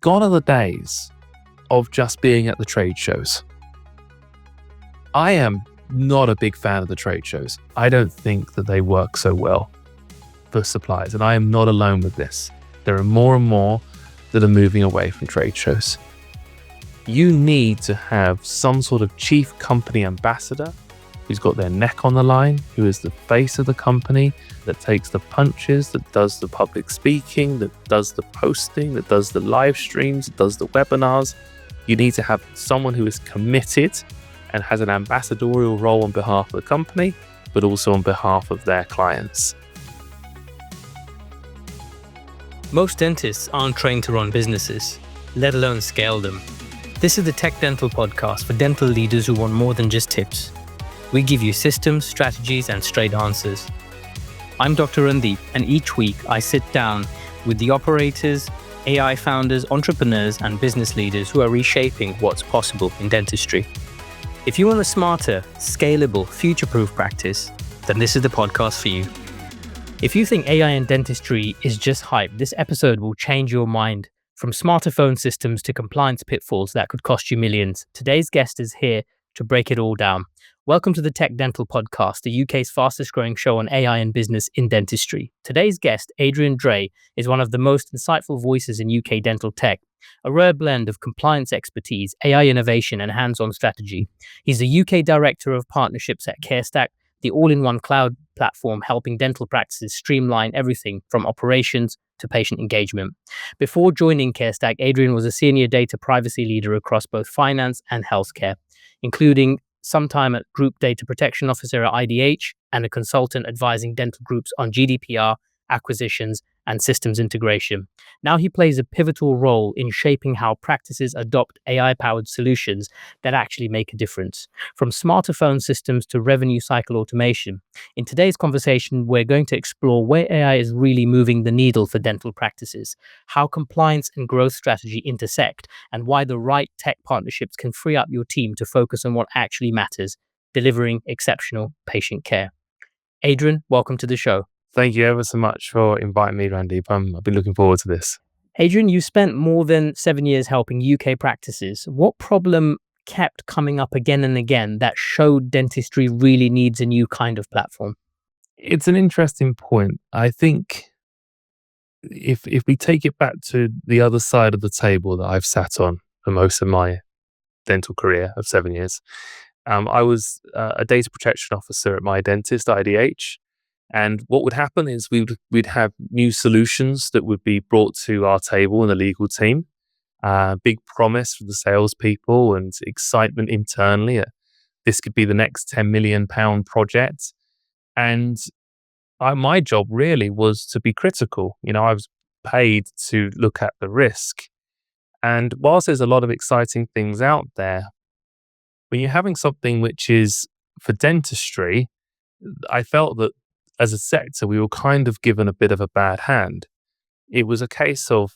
Gone are the days of just being at the trade shows. I am not a big fan of the trade shows. I don't think that they work so well for suppliers, and I am not alone with this. There are more and more that are moving away from trade shows. You need to have some sort of chief company ambassador who's got their neck on the line, who is the face of the company, that takes the punches, that does the public speaking, that does the posting, that does the live streams, that does the webinars. You need to have someone who is committed and has an ambassadorial role on behalf of the company, but also on behalf of their clients. Most dentists aren't trained to run businesses, let alone scale them. This is the TechDental Podcast for dental leaders who want more than just tips. We give you systems, strategies, and straight answers. I'm Dr. Randeep, and each week I sit down with the operators, AI founders, entrepreneurs, and business leaders who are reshaping what's possible in dentistry. If you want a smarter, scalable, future-proof practice, then this is the podcast for you. If you think AI in dentistry is just hype, this episode will change your mind. From smarter phone systems to compliance pitfalls that could cost you millions, today's guest is here to break it all down. Welcome to the TechDental Podcast, the UK's fastest growing show on AI and business in dentistry. Today's guest, Adrian Dray, is one of the most insightful voices in UK dental tech, a rare blend of compliance expertise, AI innovation, and hands-on strategy. He's the UK Director of Partnerships at CareStack, the all-in-one cloud platform helping dental practices streamline everything from operations to patient engagement. Before joining CareStack, Adrian was a senior data privacy leader across both finance and healthcare, including some time at Group Data Protection Officer at IDH and a consultant advising dental groups on GDPR, acquisitions, and systems integration. Now he plays a pivotal role in shaping how practices adopt AI-powered solutions that actually make a difference, from smarter phone systems to revenue cycle automation. In today's conversation, we're going to explore where AI is really moving the needle for dental practices, how compliance and growth strategy intersect, and why the right tech partnerships can free up your team to focus on what actually matters, delivering exceptional patient care. Adrian, welcome to the show. Thank you ever so much for inviting me, Randeep. I've been looking forward to this. Adrian, you spent more than 7 years helping UK practices. What problem kept coming up again and again that showed dentistry really needs a new kind of platform? It's an interesting point. I think if we take it back to the other side of the table that I've sat on for most of my dental career of 7 years, I was a data protection officer at my dentist, IDH. And what would happen is we'd have new solutions that would be brought to our table in the legal team. Big promise for the salespeople and excitement internally. This could be the next £10 million project. And my job really was to be critical. I was paid to look at the risk. And whilst there's a lot of exciting things out there, when you're having something which is for dentistry, I felt that as a sector, we were kind of given a bit of a bad hand. It was a case of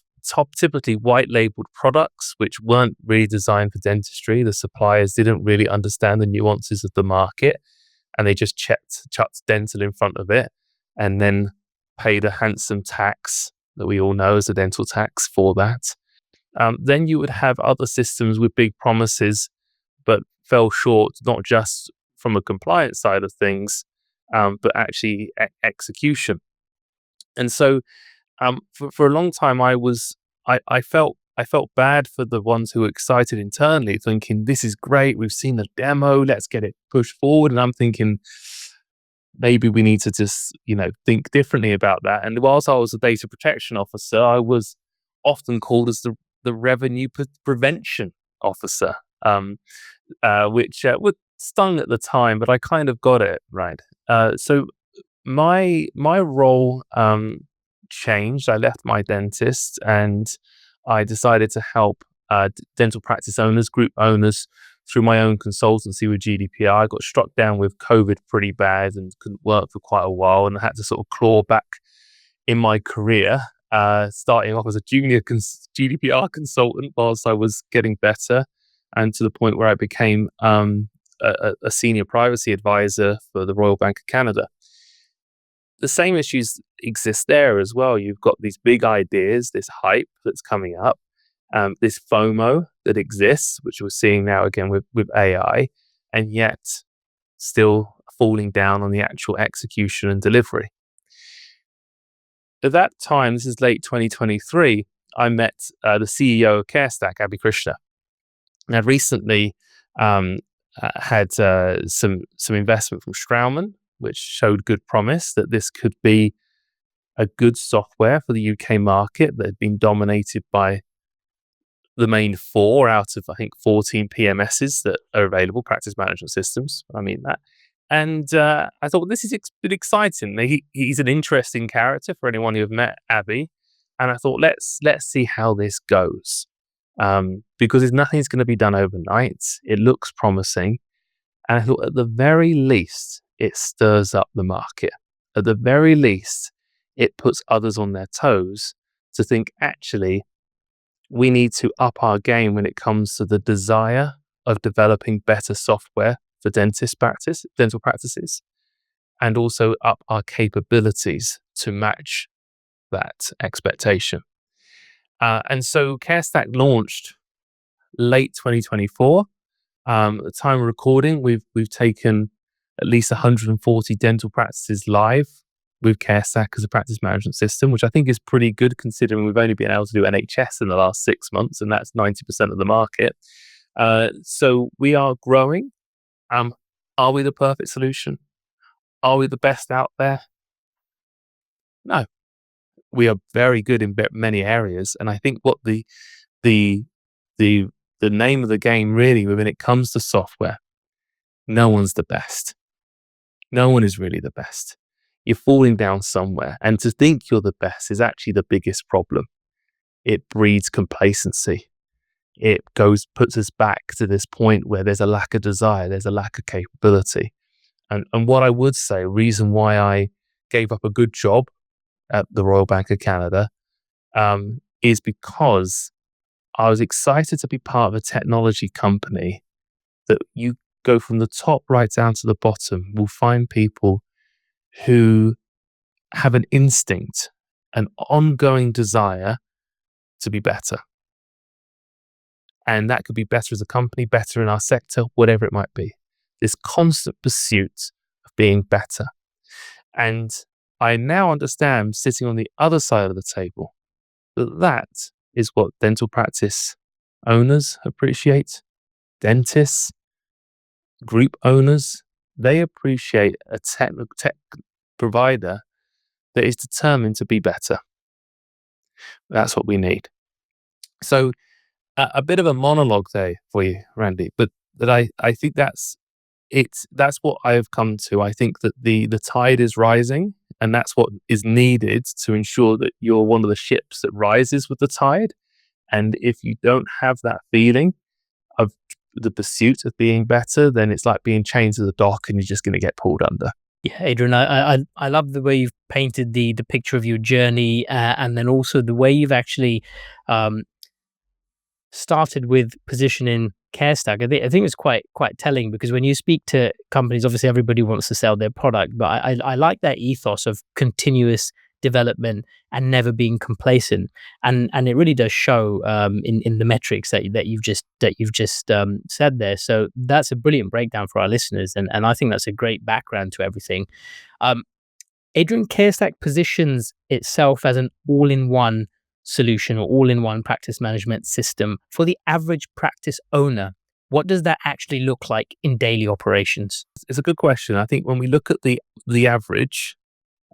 typically white-labeled products, which weren't really designed for dentistry. The suppliers didn't really understand the nuances of the market, and they just chucked dental in front of it, and then paid a handsome tax that we all know as a dental tax for that. Then you would have other systems with big promises, but fell short, not just from a compliance side of things, but actually execution. And so for a long time, I felt bad for the ones who were excited internally, thinking, this is great, we've seen the demo, let's get it pushed forward. And I'm thinking, maybe we need to just, think differently about that. And whilst I was a data protection officer, I was often called as the revenue prevention officer, which would stung at the time, but I kind of got it right. So my role changed. I left my dentist and I decided to help dental practice owners, group owners, through my own consultancy with GDPR. I got struck down with COVID pretty bad and couldn't work for quite a while, and I had to sort of claw back in my career, starting off as a junior GDPR consultant whilst I was getting better, and to the point where I became a senior privacy advisor for the Royal Bank of Canada. The same issues exist there as well. You've got these big ideas, this hype that's coming up, this FOMO that exists, which we're seeing now again with AI, and yet still falling down on the actual execution and delivery. At that time, this is late 2023, I met the CEO of CareStack, Abhi Krishna. And I'd recently had some investment from Straumann, which showed good promise that this could be a good software for the UK market that had been dominated by the main 4 out of, I think, 14 PMSs that are available, practice management systems. I mean that. And I thought, well, this is been exciting. He's an interesting character for anyone who have met Abhi. And I thought, let's see how this goes. Because nothing's going to be done overnight. It looks promising. And I thought, at the very least, it stirs up the market. At the very least, it puts others on their toes to think, actually, we need to up our game when it comes to the desire of developing better software for dental practices, and also up our capabilities to match that expectation. And so CareStack launched late 2024. At the time of recording, we've taken at least 140 dental practices live with CareStack as a practice management system, which I think is pretty good considering we've only been able to do NHS in the last 6 months, and that's 90% of the market. So we are growing. Are we the perfect solution? Are we the best out there? No. We are very good in many areas, and I think what the name of the game really when it comes to software, no one's the best. No one is really the best. You're falling down somewhere, and to think you're the best is actually the biggest problem. It breeds complacency. It puts us back to this point where there's a lack of desire, there's a lack of capability. And what I would say, reason why I gave up a good job at the Royal Bank of Canada, is because I was excited to be part of a technology company that you go from the top right down to the bottom, will find people who have an instinct, an ongoing desire to be better. And that could be better as a company, better in our sector, whatever it might be. This constant pursuit of being better. And I now understand, sitting on the other side of the table, that is what dental practice owners appreciate, dentists, group owners. They appreciate a tech provider that is determined to be better. That's what we need. So a bit of a monologue there for you, Randy, but I think that's what I've come to. I think that the tide is rising, and that's what is needed to ensure that you're one of the ships that rises with the tide. And if you don't have that feeling of the pursuit of being better, then it's like being chained to the dock and you're just going to get pulled under. Yeah, Adrian, I love the way you've painted the picture of your journey, and then also the way you've actually started with positioning CareStack. I think it's quite telling, because when you speak to companies, obviously everybody wants to sell their product, but I like that ethos of continuous development and never being complacent, and it really does show in the metrics that you've just said there. So that's a brilliant breakdown for our listeners, and I think that's a great background to everything. Adrian, CareStack positions itself as an all-in-one solution or all-in-one practice management system for the average practice owner. What does that actually look like in daily operations? It's a good question. I think when we look at the average,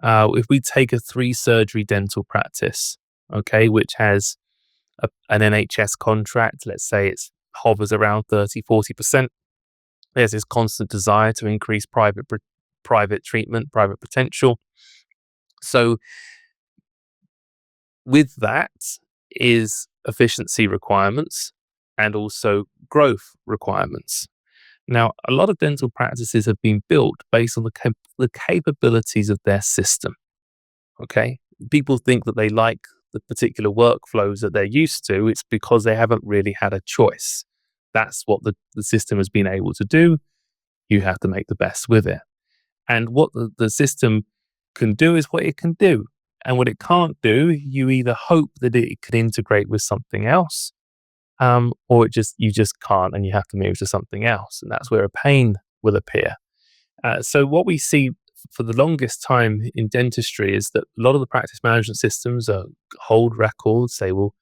if we take a 3-surgery dental practice, okay, which has an NHS contract, let's say it hovers around 30-40%, there's this constant desire to increase private treatment, private potential. So with that is efficiency requirements and also growth requirements. Now, a lot of dental practices have been built based on the capabilities of their system. Okay, people think that they like the particular workflows that they're used to. It's because they haven't really had a choice. That's what the system has been able to do. You have to make the best with it. And what the system can do is what it can do. And what it can't do, you either hope that it can integrate with something else, or you just can't, and you have to move to something else, and that's where a pain will appear. So what we see for the longest time in dentistry is that a lot of the practice management systems hold records. They will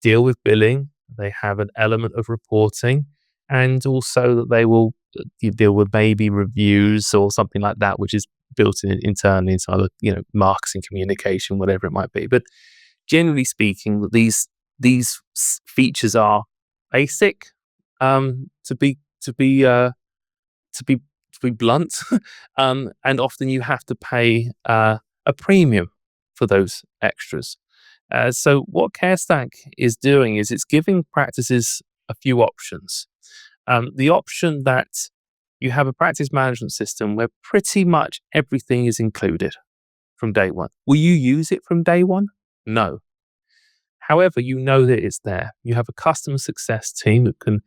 deal with billing. They have an element of reporting, and also that they will deal with maybe reviews or something like that, which is built in internally into other, marketing, communication, whatever it might be. But generally speaking, these features are basic. To be blunt, and often you have to pay a premium for those extras. So what CareStack is doing is it's giving practices a few options. The option that you have a practice management system where pretty much everything is included from day one. Will you use it from day one? No. However, you know that it's there. You have a customer success team that can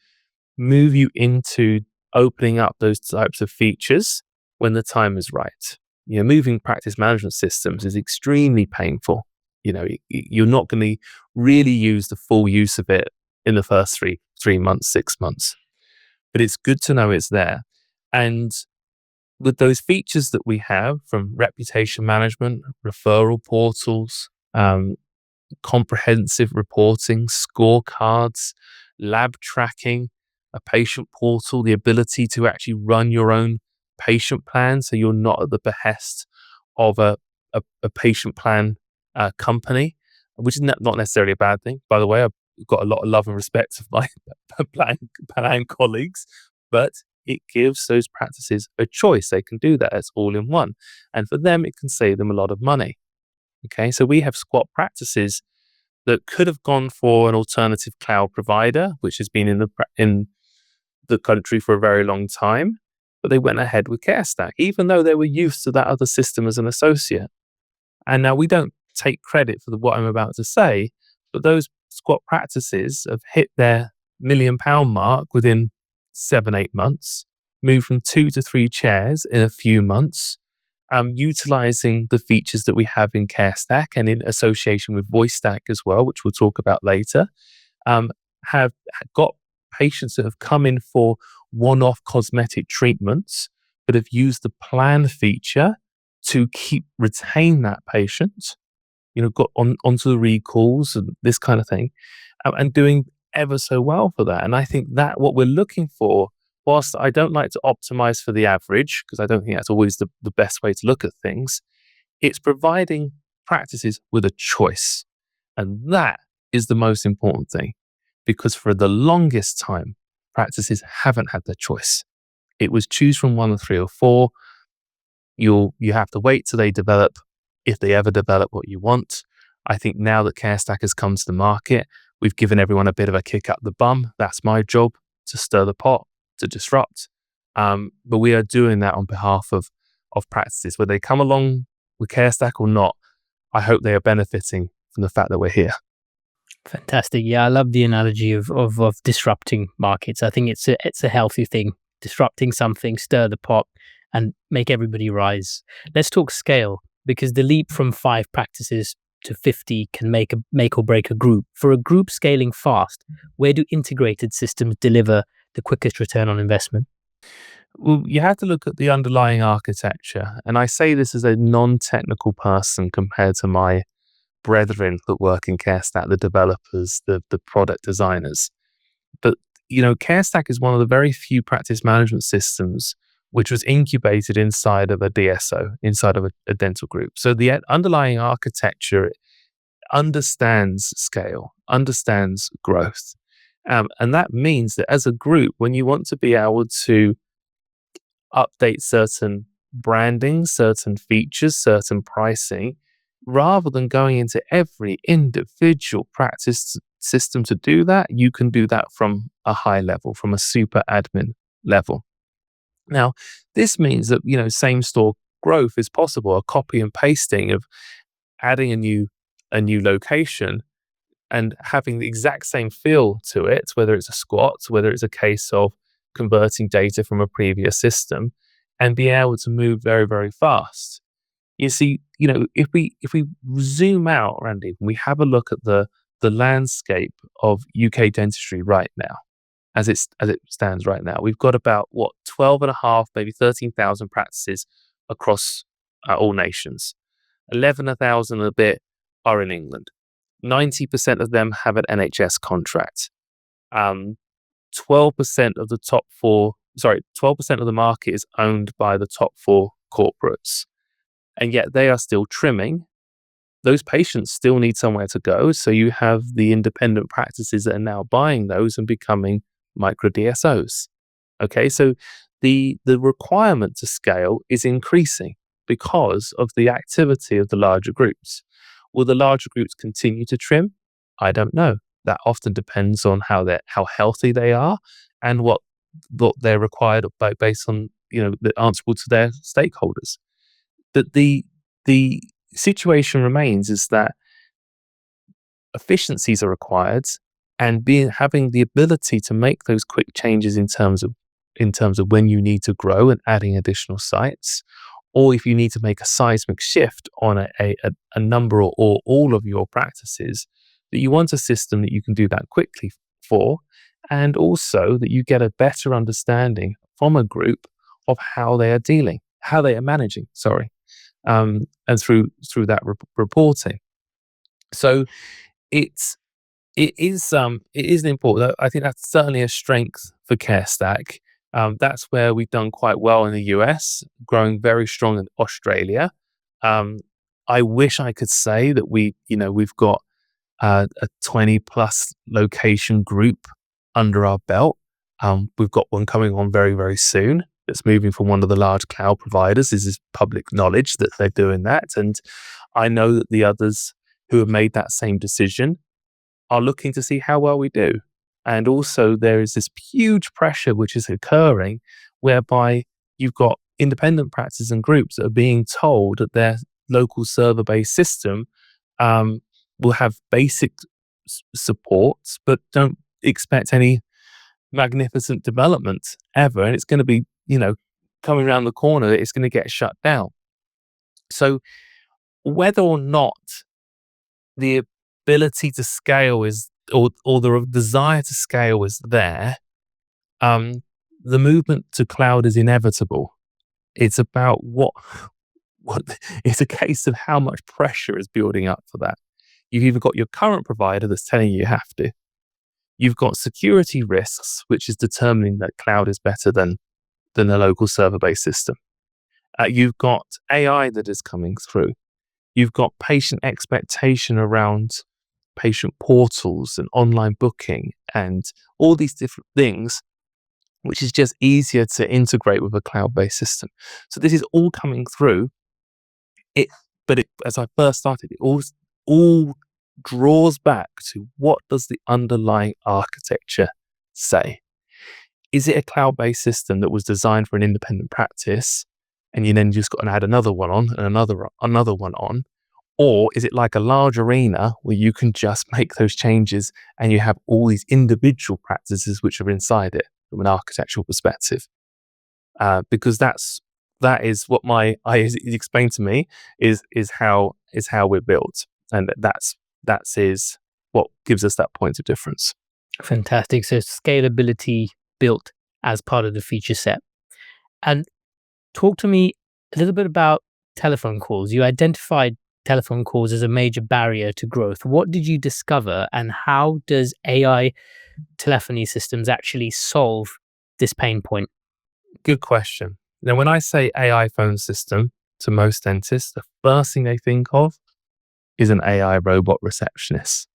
move you into opening up those types of features when the time is right. Moving practice management systems is extremely painful. You're not going to really use the full use of it in the first three months, 6 months. But it's good to know it's there. And with those features that we have, from reputation management, referral portals, comprehensive reporting, scorecards, lab tracking, a patient portal, the ability to actually run your own patient plan, so you're not at the behest of a patient plan company, which is not necessarily a bad thing. By the way, I've got a lot of love and respect for my plan colleagues, but it gives those practices a choice. They can do that. It's all in one. And for them, it can save them a lot of money. Okay, so we have squat practices that could have gone for an alternative cloud provider, which has been in the country for a very long time, but they went ahead with CareStack, even though they were used to that other system as an associate. And now we don't take credit for what I'm about to say, but those squat practices have hit their £1 million mark within 7-8 months, moved from 2 to 3 chairs in a few months, utilizing the features that we have in CareStack and in association with VoiceStack as well, which we'll talk about later, have got patients that have come in for one-off cosmetic treatments, but have used the plan feature to retain that patient, got onto the recalls and this kind of thing, and doing ever so well for that. And I think that what we're looking for, whilst I don't like to optimize for the average, because I don't think that's always the best way to look at things, it's providing practices with a choice. And that is the most important thing, because for the longest time, practices haven't had the choice. It was choose from 1 or 3 or 4. You have to wait till they develop, if they ever develop what you want. I think now that CareStack has come to the market, we've given everyone a bit of a kick up the bum. That's my job, to stir the pot, to disrupt. But we are doing that on behalf of practices. Whether they come along with CareStack or not, I hope they are benefiting from the fact that we're here. Fantastic. Yeah, I love the analogy of disrupting markets. I think it's a healthy thing. Disrupting something, stir the pot, and make everybody rise. Let's talk scale, because the leap from 5 practices to 50 can make or break a group. For a group scaling fast, where do integrated systems deliver the quickest return on investment? Well, you have to look at the underlying architecture. And I say this as a non-technical person compared to my brethren that work in CareStack, the developers, the product designers. But, CareStack is one of the very few practice management systems which was incubated inside of a DSO, inside of a dental group. So the underlying architecture understands scale, understands growth. And that means that as a group, when you want to be able to update certain branding, certain features, certain pricing, rather than going into every individual practice system to do that, you can do that from a high level, from a super admin level. Now, this means that, same store growth is possible, a copy and pasting of adding a new location and having the exact same feel to it, whether it's a squat, whether it's a case of converting data from a previous system, and be able to move very, very fast. You see, if we zoom out, Randy, and we have a look at the the landscape of UK dentistry right now, as it stands right now. We've got about 12 and a half, maybe 13,000 practices across all nations. 11,000 and a bit are in England. 90% of them have an NHS contract. 12% of the 12% of the market is owned by the top 4 corporates. And yet they are still trimming. Those patients still need somewhere to go. So you have the independent practices that are now buying those and becoming micro DSOs. Okay, so the requirement to scale is increasing because of the activity of the larger groups. Will the larger groups continue to trim? I don't know. That often depends on how healthy they are and what they're required based on, the answerable to their stakeholders. But the situation remains is that efficiencies are required, and having the ability to make those quick changes in terms of when you need to grow and adding additional sites, or if you need to make a seismic shift on a number or all of your practices, that you want a system that you can do that quickly for, and also that you get a better understanding from a group of how they are managing, and through that reporting. So it is important. I think that's certainly a strength for CareStack. That's where we've done quite well in the US, growing very strong in Australia. I wish I could say that we've got a 20 plus location group under our belt. We've got one coming on very, very soon. That's moving from one of the large cloud providers. This is public knowledge that they're doing that. And I know that the others who have made that same decision are looking to see how well we do. And also there is this huge pressure which is occurring whereby you've got independent practices and groups that are being told that their local server-based system will have basic supports, but don't expect any magnificent development ever. And it's going to be, coming around the corner, it's going to get shut down. So whether or not the ability to scale is, or the desire to scale is there, the movement to cloud is inevitable. It's about what it's a case of how much pressure is building up for that. You've either got your current provider that's telling you have to. You've got security risks, which is determining that cloud is better than a local server-based system. You've got AI that is coming through. You've got patient expectation around patient portals and online booking and all these different things, which is just easier to integrate with a cloud-based system. So this is all coming through. But as I first started, it all draws back to what does the underlying architecture say? Is it a cloud-based system that was designed for an independent practice, and you then just got to add another one on and another one on? Or is it like a large arena where you can just make those changes and you have all these individual practices which are inside it from an architectural perspective? Because that is what he explained to me is how we're built, and that is what gives us that point of difference. Fantastic. So scalability built as part of the feature set. And talk to me a little bit about telephone calls. You identified telephone calls as a major barrier to growth. What did you discover, and how does AI telephony systems actually solve this pain point? Good question. Now, when I say AI phone system to most dentists, the first thing they think of is an AI robot receptionist.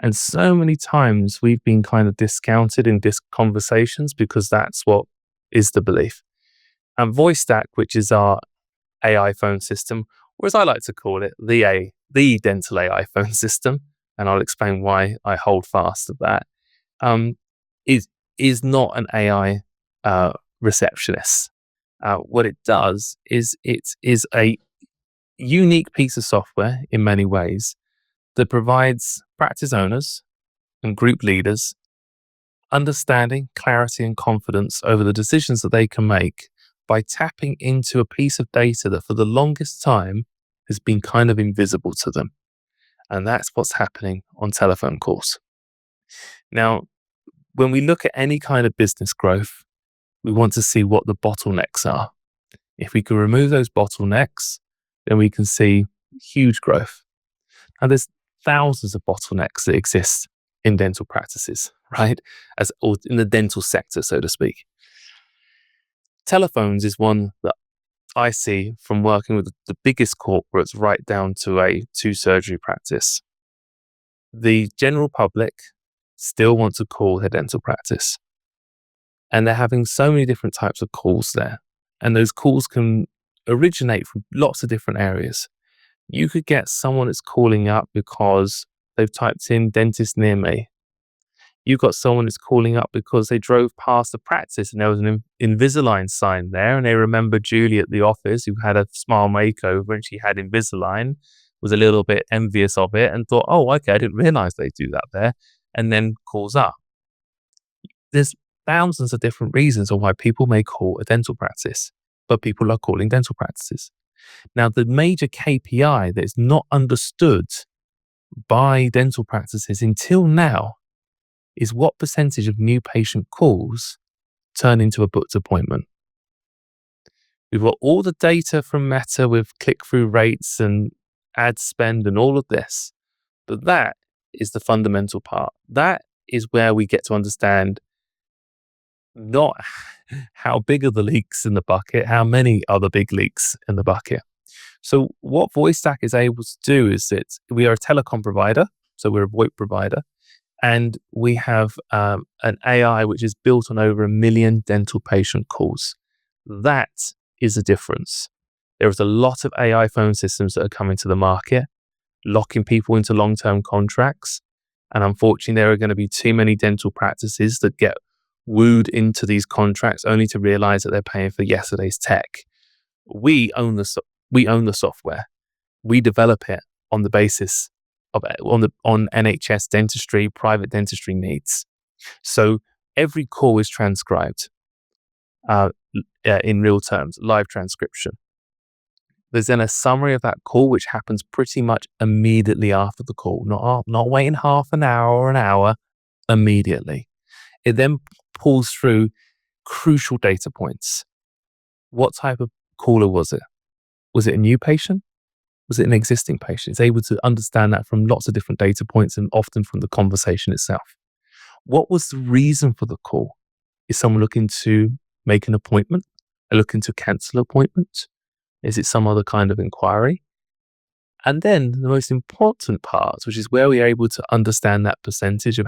And so many times we've been kind of discounted in conversations because that's what is the belief. And VoiceStack, which is our AI phone system, or as I like to call it, the dental AI phone system, and I'll explain why I hold fast to that, is not an AI receptionist. What it does is it is a unique piece of software in many ways that provides practice owners and group leaders understanding, clarity, and confidence over the decisions that they can make by tapping into a piece of data that for the longest time has been kind of invisible to them. And that's what's happening on telephone calls. Now, when we look at any kind of business growth, we want to see what the bottlenecks are. If we can remove those bottlenecks, then we can see huge growth. And there's thousands of bottlenecks that exist in dental practices, right? Or in the dental sector, so to speak. Telephones is one that I see from working with the biggest corporates right down to a 2-surgery practice. The general public still want to call their dental practice. And they're having so many different types of calls there. And those calls can originate from lots of different areas. You could get someone that's calling up because they've typed in dentist near me. You've got someone that's calling up because they drove past the practice and there was an Invisalign sign there, and they remember Julie at the office who had a smile makeover and she had Invisalign, was a little bit envious of it and thought, oh, okay, I didn't realize they do that there, and then calls up. There's thousands of different reasons on why people may call a dental practice, but people are calling dental practices. Now, the major KPI that is not understood by dental practices until now is what percentage of new patient calls turn into a booked appointment. We've got all the data from Meta with click-through rates and ad spend and all of this, but that is the fundamental part. That is where we get to understand not how big are the leaks in the bucket, how many are the big leaks in the bucket. So what VoiceStack is able to do is that we are a telecom provider, so we're a VoIP provider, and we have an AI which is built on over 1 million dental patient calls. That is the difference. There is a lot of AI phone systems that are coming to the market, locking people into long-term contracts. And unfortunately, there are going to be too many dental practices that get wooed into these contracts only to realize that they're paying for yesterday's tech. We own the software. We develop it on the basis of on NHS dentistry, private dentistry needs. So every call is transcribed in real terms, live transcription. There's then a summary of that call, which happens pretty much immediately after the call, not waiting half an hour or an hour, immediately. It then pulls through crucial data points. What type of caller was it? Was it a new patient? Was it an existing patient? It's able to understand that from lots of different data points and often from the conversation itself. What was the reason for the call? Is someone looking to make an appointment? Looking to cancel an appointment? Is it some other kind of inquiry? And then the most important part, which is where we are able to understand that percentage of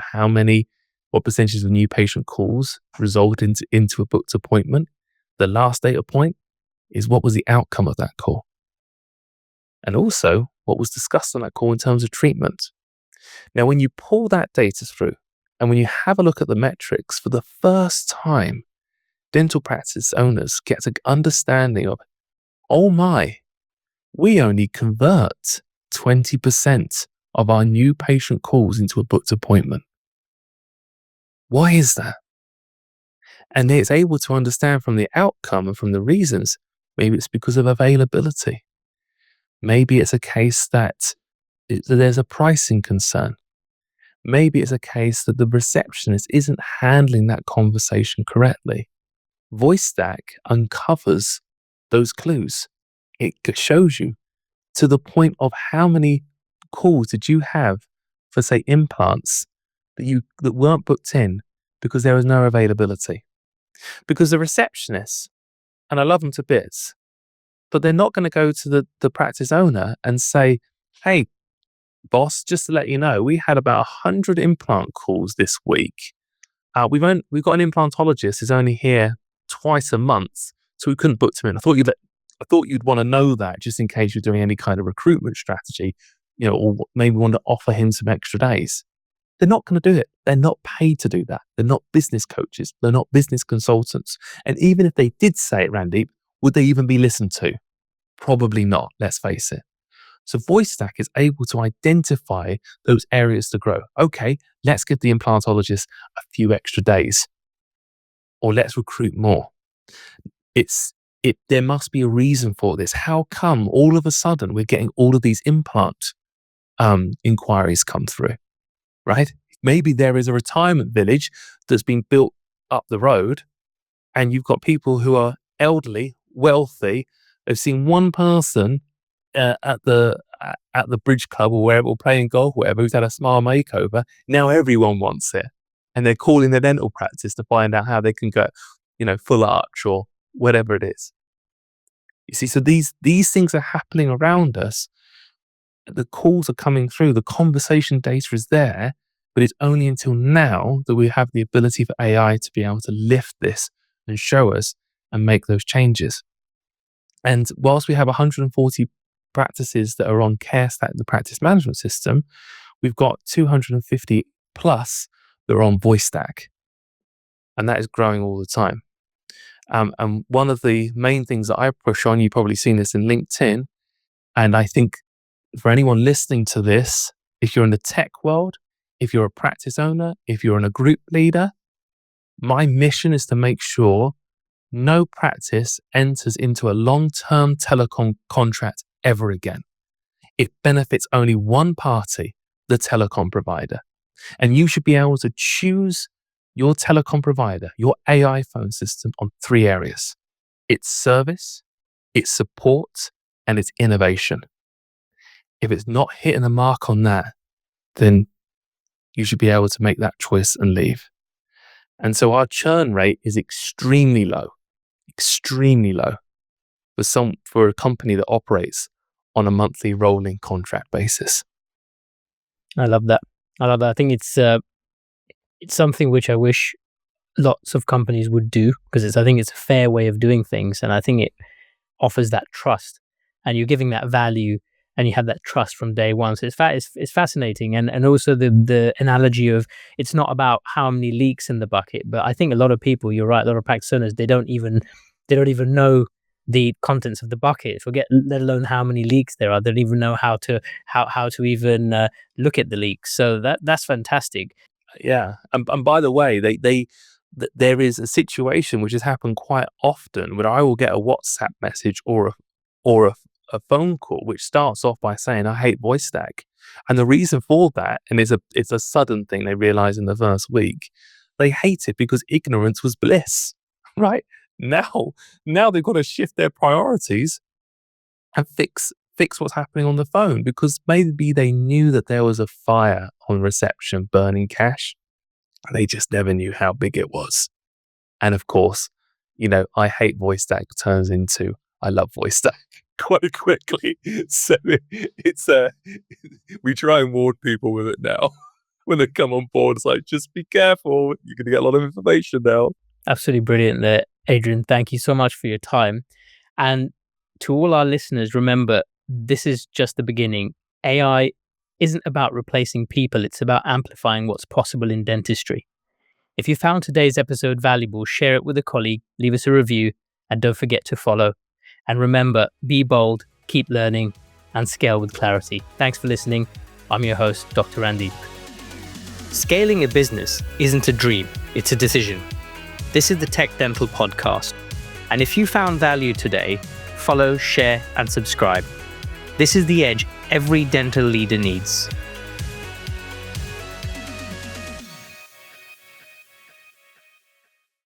what percentage of new patient calls result into a booked appointment. The last data point is what was the outcome of that call? And also what was discussed on that call in terms of treatment. Now, when you pull that data through and when you have a look at the metrics, for the first time, dental practice owners get an understanding of, oh my, we only convert 20% of our new patient calls into a booked appointment. Why is that? And it's able to understand from the outcome and from the reasons, maybe it's because of availability. Maybe it's a case that there's a pricing concern. Maybe it's a case that the receptionist isn't handling that conversation correctly. VoiceStack uncovers those clues. It shows you to the point of how many calls did you have for, say, implants that weren't booked in because there was no availability. Because the receptionists, and I love them to bits, but they're not going to go to the practice owner and say, hey, boss, just to let you know, we had about 100 implant calls this week. We've got an implantologist who's only here twice a month, so we couldn't book him in. I thought you'd want to know that just in case you're doing any kind of recruitment strategy, or maybe want to offer him some extra days. They're not going to do it. They're not paid to do that. They're not business coaches. They're not business consultants. And even if they did say it, Randeep, would they even be listened to? Probably not, let's face it. So VoiceStack is able to identify those areas to grow. Okay, let's give the implantologist a few extra days, or let's recruit more. There must be a reason for this. How come all of a sudden we're getting all of these implant inquiries come through, right? Maybe there is a retirement village that's been built up the road, and you've got people who are elderly, wealthy. They've seen one person at the bridge club or wherever, or playing golf, whatever, who's had a smile makeover. Now everyone wants it, and they're calling their dental practice to find out how they can go, full arch or whatever it is. You see, so these things are happening around us. The calls are coming through. The conversation data is there, but it's only until now that we have the ability for AI to be able to lift this and show us and make those changes. And whilst we have 140 practices that are on CareStack, the practice management system, we've got 250 plus that are on VoiceStack. And that is growing all the time. And one of the main things that I push on, you've probably seen this in LinkedIn, and I think for anyone listening to this, if you're in the tech world, if you're a practice owner, if you're in a group leader, my mission is to make sure no practice enters into a long-term telecom contract ever again. It benefits only one party, the telecom provider. And you should be able to choose your telecom provider, your AI phone system, on 3 areas: its service, its support, and its innovation. If it's not hitting the mark on that, then you should be able to make that choice and leave. And so our churn rate is extremely low for a company that operates on a monthly rolling contract basis. I love that. I think it's something which I wish lots of companies would do, because I think it's a fair way of doing things, and I think it offers that trust, and you're giving that value, and you have that trust from day one. So it's fascinating, and also the analogy of, it's not about how many leaks in the bucket, but I think a lot of people, you're right, a lot of practice owners, they don't even know the contents of the bucket, let alone how many leaks there are. They don't even know how to even look at the leaks. So that's fantastic. Yeah, and by the way, there is a situation which has happened quite often where I will get a WhatsApp message or a phone call which starts off by saying, "I hate VoiceStack," and the reason for that, and it's a sudden thing they realize in the first week, they hate it because ignorance was bliss. Right now they've got to shift their priorities and fix what's happening on the phone, because maybe they knew that there was a fire on reception burning cash. They just never knew how big it was. And of course, I hate VoiceStack turns into I love VoiceStack quite quickly. So it's we try and warn people with it now. When they come on board, it's like, just be careful. You're going to get a lot of information now. Absolutely brilliant there, Adrian. Thank you so much for your time. And to all our listeners, remember, this is just the beginning. AI isn't about replacing people. It's about amplifying what's possible in dentistry. If you found today's episode valuable, share it with a colleague, leave us a review, and don't forget to follow. And remember, be bold, keep learning, and scale with clarity. Thanks for listening. I'm your host, Dr. Randeep. Scaling a business isn't a dream, it's a decision. This is the TechDental Podcast. And if you found value today, follow, share, and subscribe. This is the edge every dental leader needs.